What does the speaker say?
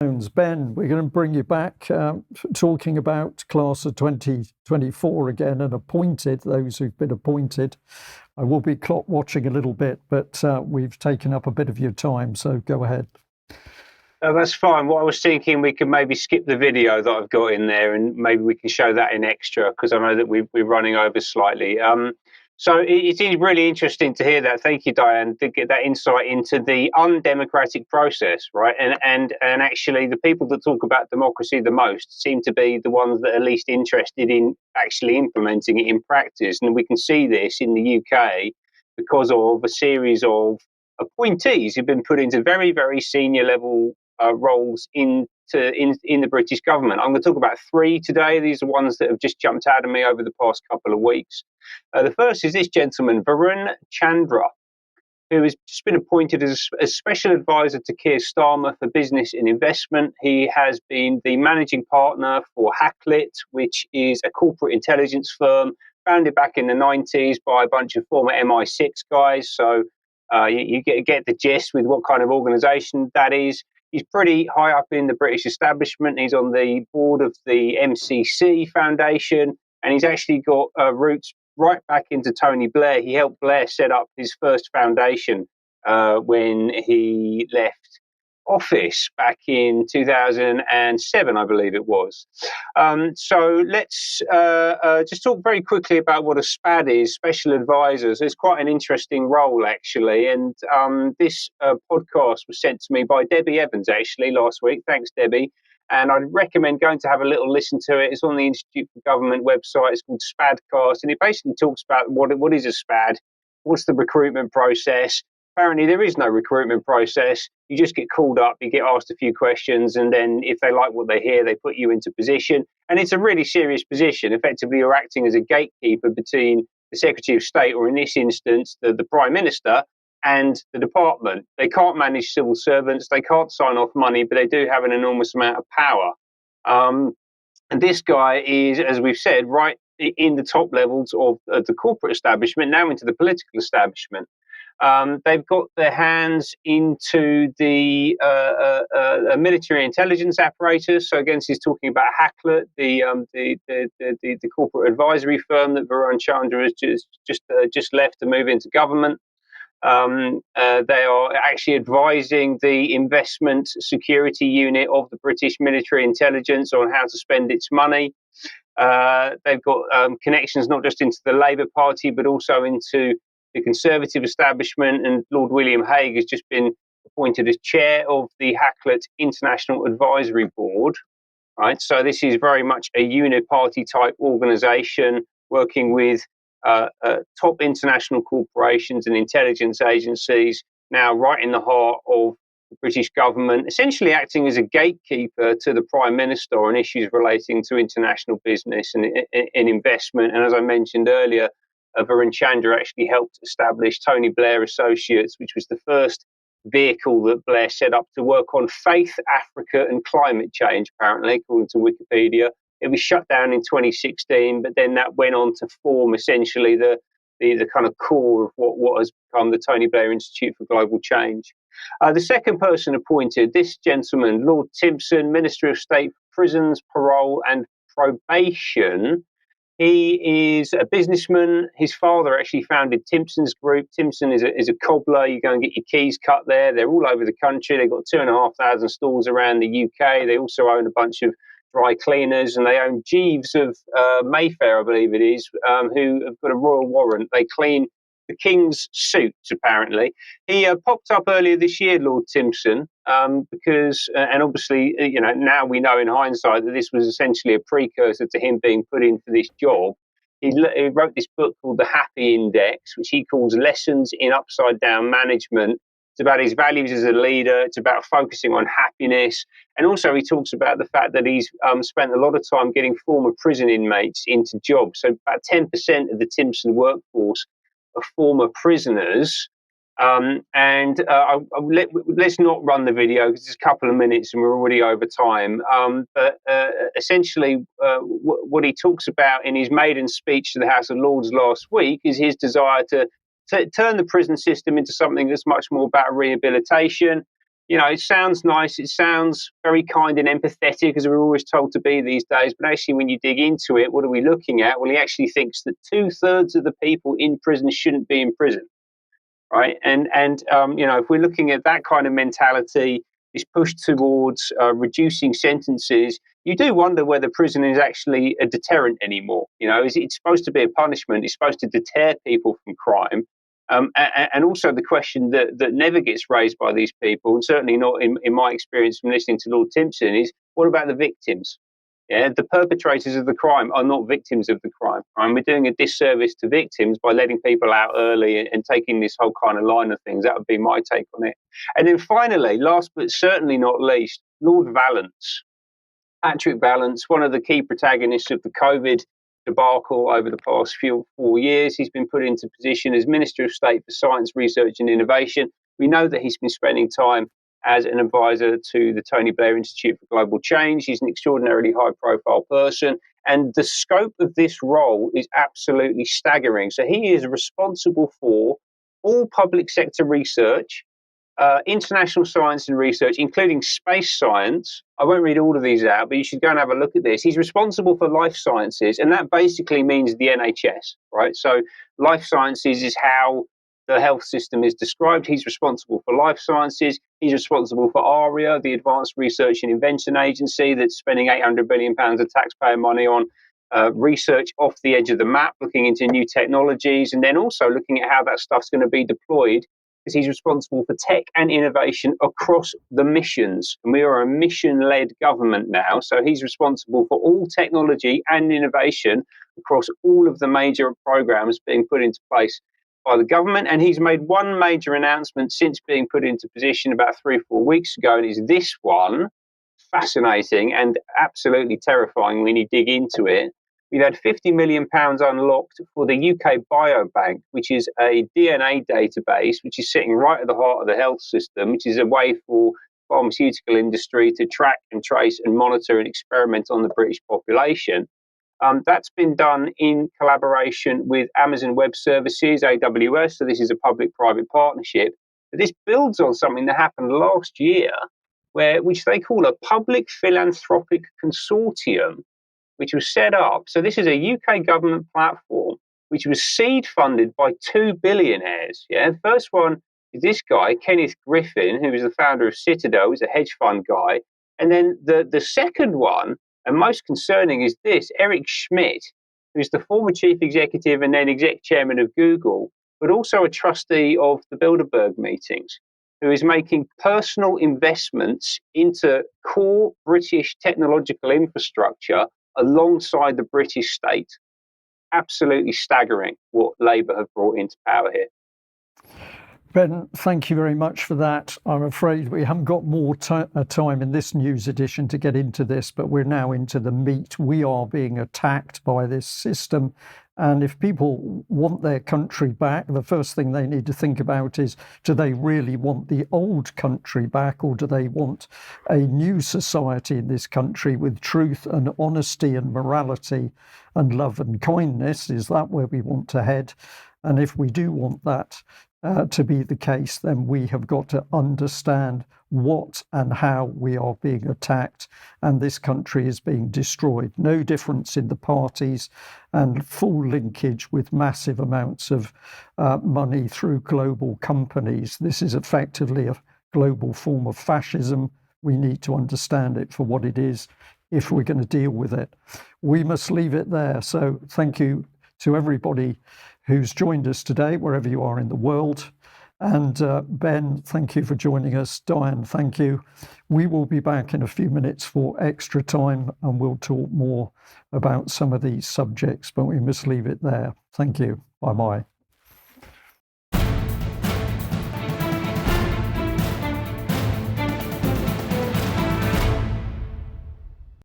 Ben, we're going to bring you back talking about class of 2024 again and those who've been appointed. I will be clock watching a little bit, but we've taken up a bit of your time, so go ahead. That's fine. What I was thinking, we could maybe skip the video that I've got in there and maybe we can show that in extra because I know that we're running over slightly. So it is really interesting to hear that. Thank you, Diane, to get that insight into the undemocratic process, right? And actually, the people that talk about democracy the most seem to be the ones that are least interested in actually implementing it in practice. And we can see this in the UK because of a series of appointees who've been put into very, very senior level roles in the British government. I'm going to talk about three today. These are ones that have just jumped out of me over the past couple of weeks. The first is this gentleman, Varun Chandra, who has just been appointed as special advisor to Keir Starmer for business and investment. He has been the managing partner for Hakluyt, which is a corporate intelligence firm founded back in the 90s by a bunch of former MI6 guys. So you get the gist with what kind of organization that is. He's pretty high up in the British establishment. He's on the board of the MCC Foundation, and he's actually got roots right back into Tony Blair. He helped Blair set up his first foundation when he left office back in 2007, I believe it was. So let's just talk very quickly about what a SPAD is, special advisors. It's quite an interesting role, actually. And this podcast was sent to me by Debbie Evans, actually, last week. Thanks, Debbie. And I'd recommend going to have a little listen to it. It's on the Institute for Government website. It's called SpAdCast. And it basically talks about what is a SPAD, what's the recruitment process. Apparently, there is no recruitment process. You just get called up, you get asked a few questions, and then if they like what they hear, they put you into position. And it's a really serious position. Effectively, you're acting as a gatekeeper between the Secretary of State, or in this instance, the Prime Minister, and the department. They can't manage civil servants, they can't sign off money, but they do have an enormous amount of power. And this guy is, as we've said, right in the top levels of the corporate establishment, now into the political establishment. They've got their hands into the military intelligence apparatus. So again, he's talking about Hakluyt, the corporate advisory firm that Varun Chandra has just left to move into government. They are actually advising the investment security unit of the British military intelligence on how to spend its money. They've got connections not just into the Labour Party, but also into the Conservative establishment, and Lord William Hague has just been appointed as chair of the Hakluyt International Advisory Board. Right, so this is very much a uniparty type organisation working with top international corporations and intelligence agencies, now right in the heart of the British government, essentially acting as a gatekeeper to the Prime Minister on issues relating to international business and investment. And as I mentioned earlier, Varun Chandra actually helped establish Tony Blair Associates, which was the first vehicle that Blair set up to work on faith, Africa and climate change, apparently, according to Wikipedia. It was shut down in 2016, but then that went on to form essentially the kind of core of what has become the Tony Blair Institute for Global Change. The second person appointed, this gentleman, Lord Timson, Minister of State for Prisons, Parole and Probation. He is a businessman. His father actually founded Timpson's group. Timpson is a cobbler. You go and get your keys cut there. They're all over the country. They've got 2,500 stores around the UK. They also own a bunch of dry cleaners, and they own Jeeves of Mayfair, I believe it is, who have got a royal warrant. They clean the King's suits, apparently. He popped up earlier this year, Lord Timpson, because, and obviously, now we know in hindsight that this was essentially a precursor to him being put in for this job. He wrote this book called The Happy Index, which he calls Lessons in Upside Down Management. It's about his values as a leader. It's about focusing on happiness. And also he talks about the fact that he's spent a lot of time getting former prison inmates into jobs. So about 10% of the Timson workforce are former prisoners. Let's not run the video because it's a couple of minutes and we're already over time. But essentially, what he talks about in his maiden speech to the House of Lords last week is his desire to turn the prison system into something that's much more about rehabilitation. it sounds nice. It sounds very kind and empathetic, as we're always told to be these days. But actually, when you dig into it, what are we looking at? Well, he actually thinks that 2/3 of the people in prison shouldn't be in prison. Right. And if we're looking at that kind of mentality, this push towards reducing sentences, you do wonder whether prison is actually a deterrent anymore. It's supposed to be a punishment. It's supposed to deter people from crime. And also the question that never gets raised by these people, and certainly not in my experience from listening to Lord Timpson, is what about the victims? Yeah, the perpetrators of the crime are not victims of the crime. And we're doing a disservice to victims by letting people out early and taking this whole kind of line of things. That would be my take on it. And then finally, last but certainly not least, Lord Vallance. Patrick Vallance, one of the key protagonists of the COVID debacle over the past 4 years. He's been put into position as Minister of State for Science, Research and Innovation. We know that he's been spending time as an advisor to the Tony Blair Institute for Global Change. He's an extraordinarily high-profile person, and the scope of this role is absolutely staggering. So he is responsible for all public sector research, international science and research, including space science. I won't read all of these out, but you should go and have a look at this. He's responsible for life sciences, and that basically means the NHS, right? So life sciences is how the health system is described. He's responsible for life sciences. He's responsible for ARIA, the Advanced Research and Invention Agency, that's spending £800 billion of taxpayer money on research off the edge of the map, looking into new technologies, and then also looking at how that stuff's going to be deployed, because he's responsible for tech and innovation across the missions. And we are a mission-led government now, so he's responsible for all technology and innovation across all of the major programs being put into place by the government. And he's made one major announcement since being put into position about 3 or 4 weeks ago, and it's this one, fascinating and absolutely terrifying when you dig into it. We've had £50 million unlocked for the UK Biobank, which is a DNA database, which is sitting right at the heart of the health system, which is a way for pharmaceutical industry to track and trace and monitor and experiment on the British population. That's been done in collaboration with Amazon Web Services, AWS. So this is a public-private partnership. But this builds on something that happened last year, which they call a public philanthropic consortium, which was set up. So this is a UK government platform, which was seed funded by 2 billionaires. Yeah, the first one is this guy, Kenneth Griffin, who is the founder of Citadel. He's a hedge fund guy. And then the second one, and most concerning, is this, Eric Schmidt, who's the former chief executive and then exec chairman of Google, but also a trustee of the Bilderberg meetings, who is making personal investments into core British technological infrastructure alongside the British state. Absolutely staggering what Labour have brought into power here. Ben, thank you very much for that. I'm afraid we haven't got more time in this news edition to get into this, but we're now into the meat. We are being attacked by this system. And if people want their country back, the first thing they need to think about is, do they really want the old country back, or do they want a new society in this country with truth and honesty and morality and love and kindness? Is that where we want to head? And if we do want that to be the case, then we have got to understand what and how we are being attacked, and this country is being destroyed. No difference in the parties, and full linkage with massive amounts of money through global companies. This is effectively a global form of fascism. We need to understand it for what it is if we're going to deal with it. We must leave it there. So thank you to everybody who's joined us today, wherever you are in the world. And Ben, thank you for joining us. Diane, thank you. We will be back in a few minutes for extra time, and we'll talk more about some of these subjects, but we must leave it there. Thank you. Bye-bye.